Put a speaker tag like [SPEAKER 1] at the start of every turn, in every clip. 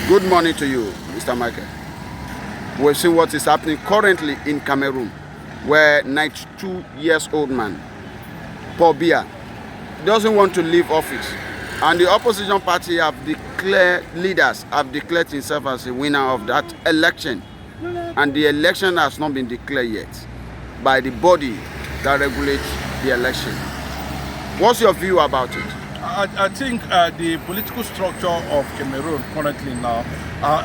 [SPEAKER 1] Good morning to you, Mr. Michael. We've seen what is happening currently in Cameroon, where 92-year-old man, Biya, doesn't want to leave office. And the opposition party leaders have declared himself as the winner of that election. And the election has not been declared yet by the body that regulates the election. What's your view about it?
[SPEAKER 2] I think the political structure of Cameroon currently now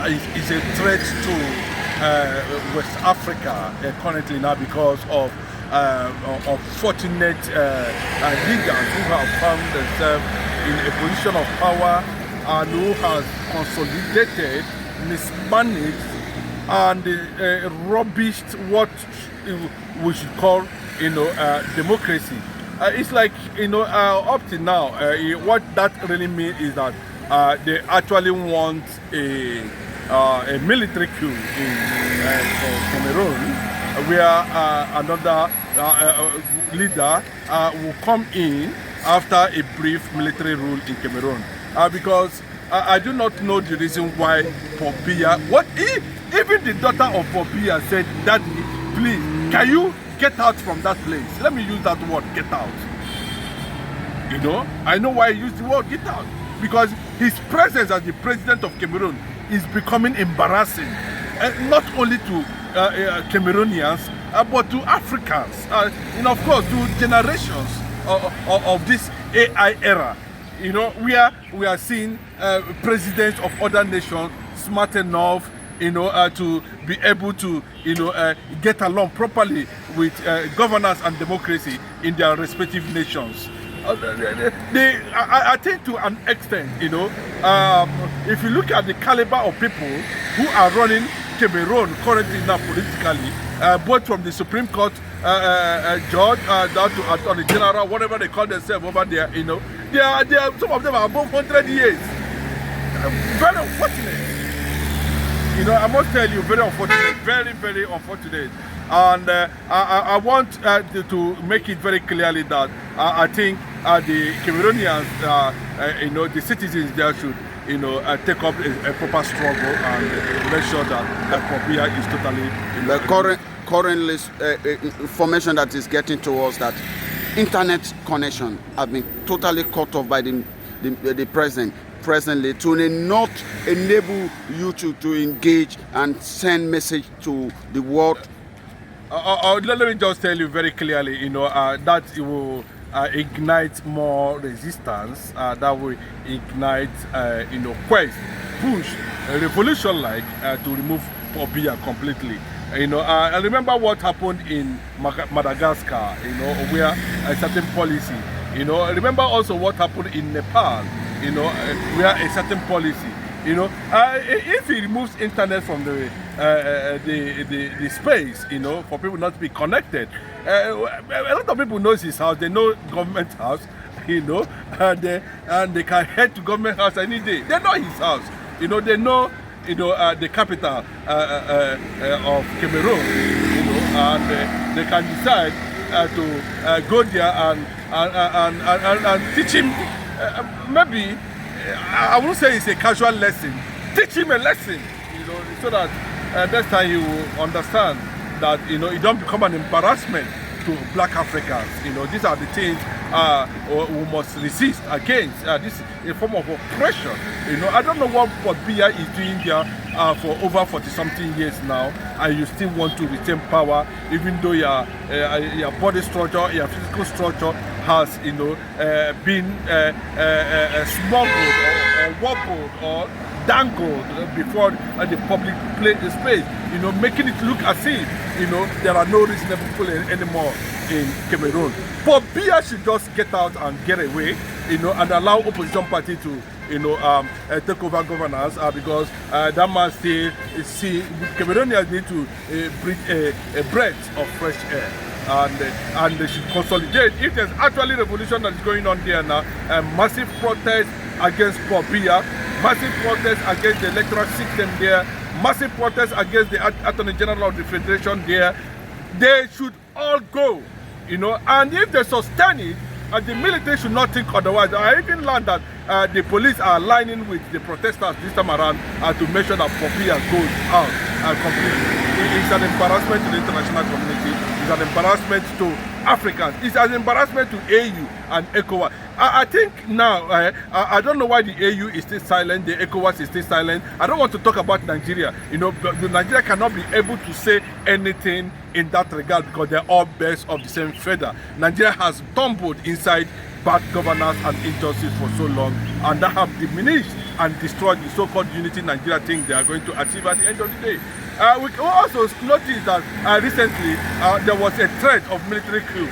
[SPEAKER 2] is a threat to West Africa currently now because of unfortunate leaders who have found themselves in a position of power and who has consolidated, mismanaged, and rubbished what we should call, democracy. It's like, up to now, what that really means is that they actually want a military coup in Cameroon, where another leader will come in after a brief military rule in Cameroon. Because I do not know the reason why Biya, even the daughter of Biya said, "Daddy, please, can you get out from that place?" Let me use that word, get out. I know why he used the word get out. Because his presence as the president of Cameroon is becoming embarrassing. Not only to Cameroonians, but to Africans. And of course, to generations of this AI era. Where we are seeing presidents of other nations smart enough to be able to, get along properly with governance and democracy in their respective nations. I think to an extent, if you look at the caliber of people who are running Cameroon currently now politically, both from the Supreme Court judge down to Attorney General, whatever they call themselves over there, they are some of them are above 100 years. Very unfortunate. I must tell you, very unfortunate, very, very unfortunate. And I want to make it very clearly that I think the Cameroonians, the citizens there should, take up a proper struggle and make sure that Biya is totally.
[SPEAKER 1] The current information that is getting to us that internet connection have been totally cut off by the president presently to not enable you to engage and send message to the world.
[SPEAKER 2] Let me just tell you very clearly, that it will ignite more resistance, that will ignite, quest, push, a revolution to remove Biya completely. I remember what happened in Madagascar, where a certain policy, remember also what happened in Nepal, where a certain policy, if he removes internet from the space, for people not to be connected, a lot of people know his house, they know government house, and they can head to government house any day. They know his house, they know, the capital of Cameroon, and they can decide to go there and teach him. Maybe I won't say it's a casual lesson. Teach him a lesson, so that next time he will understand that it don't become an embarrassment to black Africans. These are the things we must resist against. This is a form of oppression. I don't know what Biya is doing there for over 40-something years now, and you still want to retain power, even though your body structure, your physical structure has, been smuggled or wobbled or dangled before the public space, making it look as if, there are no reasonable people anymore in Cameroon. But Biya should just get out and get away, and allow opposition party to, take over governance, because that man still see Cameroonians need to breathe a breath of fresh air. And they should consolidate. If there's actually revolution that is going on there now, massive protest against Biya, massive protest against the electoral system there, massive protest against the Attorney General of the Federation there, they should all go, and if they sustain it the military should not think otherwise. I even learned that the police are aligning with the protesters this time around to make sure that Biya goes out completely. It's an embarrassment to the international community. It's an embarrassment to Africans. It's an embarrassment to AU and ECOWAS. I think now, I don't know why the AU is still silent, the ECOWAS is still silent. I don't want to talk about Nigeria. You know, Nigeria cannot be able to say anything in that regard because they're all birds of the same feather. Nigeria has tumbled inside bad governance and injustice for so long, and that have diminished and destroyed the so-called unity Nigeria think they are going to achieve at the end of the day. We also noticed that recently there was a threat of military coup.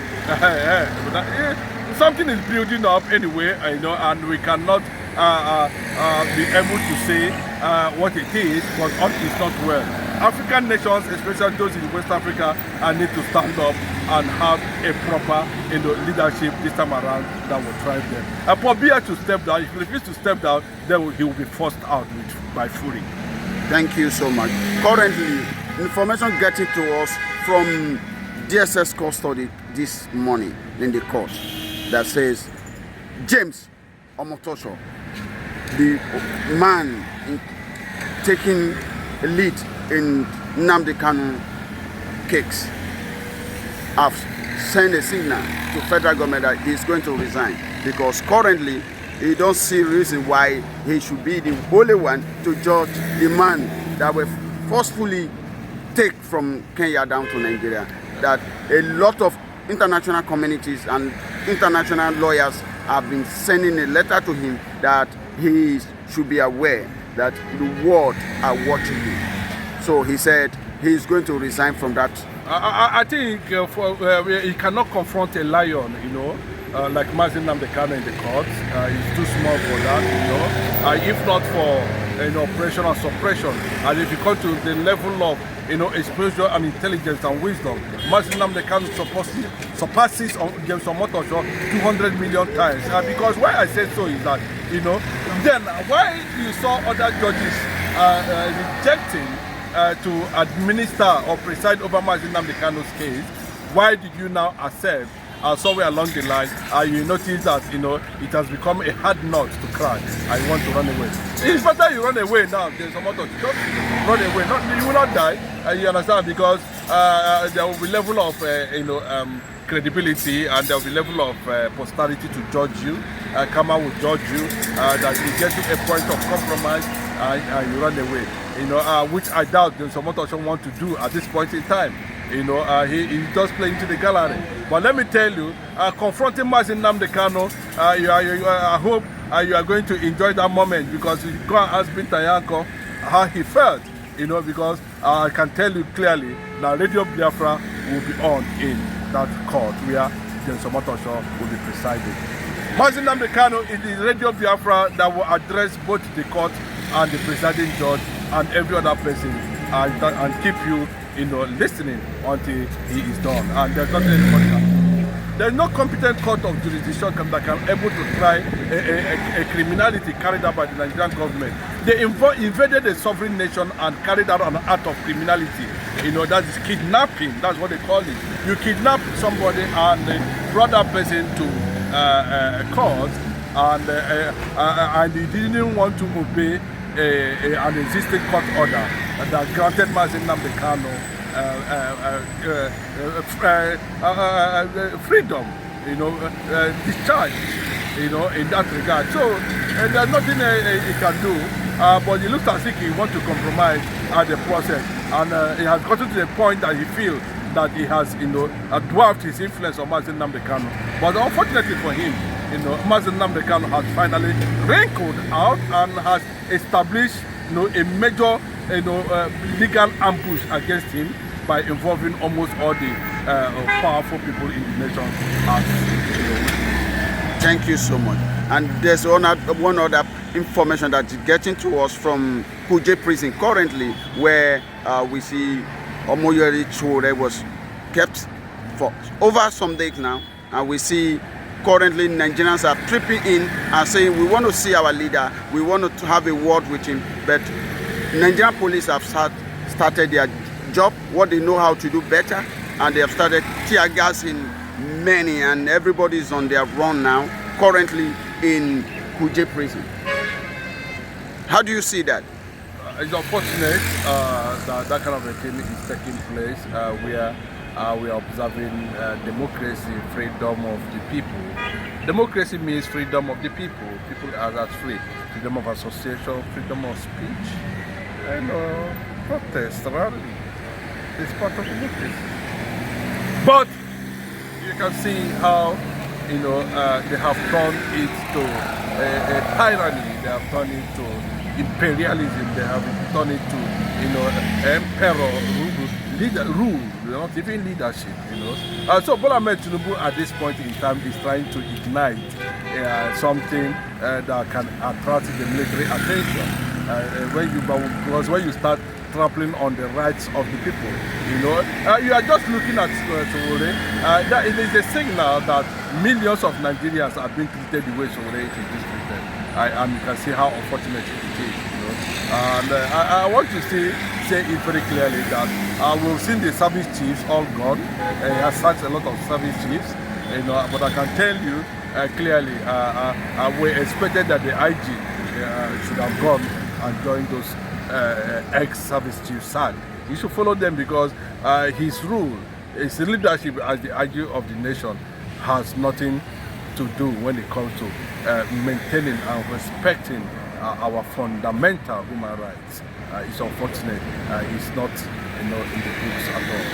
[SPEAKER 2] Something is building up anyway, you know, and we cannot be able to say what it is, but all is not well. African nations, especially those in West Africa, need to stand up and have a proper, you know, leadership this time around that will drive them. For Biya to step down, if he refuses to step down, then he will be forced out by fury.
[SPEAKER 1] Thank you so much. Currently, information getting to us from DSS custody this morning in the court that says James Omotosho, the man taking a lead in Nnamdi Kanu case, have sent a signal to federal government that he's going to resign because currently he don't see reason why he should be the only one to judge the man that were forcefully take from Kenya down to Nigeria. That a lot of international communities and international lawyers have been sending a letter to him that he should be aware that the world are watching him. So he said he's going to resign from that.
[SPEAKER 2] I think he cannot confront a lion, you know, like Mazin Nnamdi Kanu in the courts. He's too small for that, you know. If not for, you know, oppression and suppression, and if you come to the level of, you know, exposure and intelligence and wisdom, Mazin Nnamdi Kanu surpasses James Omotosho 200 million times. Because why I say so is that, you know, then why you saw other judges rejecting to administer or preside over Mazin Nnamdi Kanu's case, why did you now accept somewhere along the line you notice that, you know, it has become a hard nut to crack and you want to run away? It's better you run away now. There's some other, just run away. You will not die, you understand, because there will be level of you know, credibility, and there will be level of posterity to judge you. Kama will judge you, that you get to a point of compromise and you run away. You know, which I doubt there's some other want to do at this point in time. You know, he's just playing to the gallery. But let me tell you, confronting Mazin Nnamdi Kanu, I hope you are going to enjoy that moment, because you go and ask Binta Yanko how he felt, you know, because I can tell you clearly that Radio Biafra will be on in that court where James Omotosho will be presiding. Mazin Nnamdi Kanu is the Radio Biafra that will address both the court and the presiding judge and every other person, and keep you, you know, listening until he is done. And there's nothing anybody can do. There's no competent court of jurisdiction that can able to try a criminality carried out by the Nigerian government. They invaded a sovereign nation and carried out an act of criminality. You know, that is kidnapping. That's what they call it. You kidnap somebody and brought that person to court, and he didn't want to obey an existing court order that granted Mazin Nnamdi Kanu freedom, you know, discharge, you know, in that regard. So there's nothing he can do, but he looks as if he wants to compromise the process, and he has gotten to the point that he feels that he has, you know, dwarfed his influence on Mazin Nnamdi Kanu. But unfortunately for him, you know, Mazin Nnamdi Kanu has finally wrinkled out and has established, you know, a major, you know, legal ambush against him by involving almost all the powerful people in the nation.
[SPEAKER 1] Thank you so much. And there's one other information that is getting to us from Kuje prison currently, where we see Omoyori Chore was kept for over some days now, and we see currently Nigerians are tripping in and saying we want to see our leader, we want to have a word with him, but Nigerian police have started their job, what they know how to do better, and they have started tear gassing many, and everybody is on their run now, currently in Kuje prison. How do you see that?
[SPEAKER 2] It's unfortunate that that kind of a thing is taking place where we are observing democracy, freedom of the people. Democracy means freedom of the people. People are that free. Freedom of association, freedom of speech, and protest, rally. It's part of democracy. But you can see how they have turned it to a tyranny. They have turned it to imperialism. They have turned it to emperor rule, not even leadership. So Bola Ahmed Tinubu at this point in time is trying to ignite something that can attract the military attention. Because when you start trampling on the rights of the people, you are just looking at Sowore. That it is a signal that millions of Nigerians are being treated the way Sowore is being treated, and you can see how unfortunate it is. And I want to say it very clearly that we've seen the service chiefs all gone. He has sacked a lot of service chiefs, but I can tell you clearly, we expected that the IG should have gone and joined those ex-service chiefs side. You should follow them because his rule, his leadership as the IG of the nation has nothing to do when it comes to maintaining and respecting our fundamental human rights. It's unfortunate. It's not in the books at all.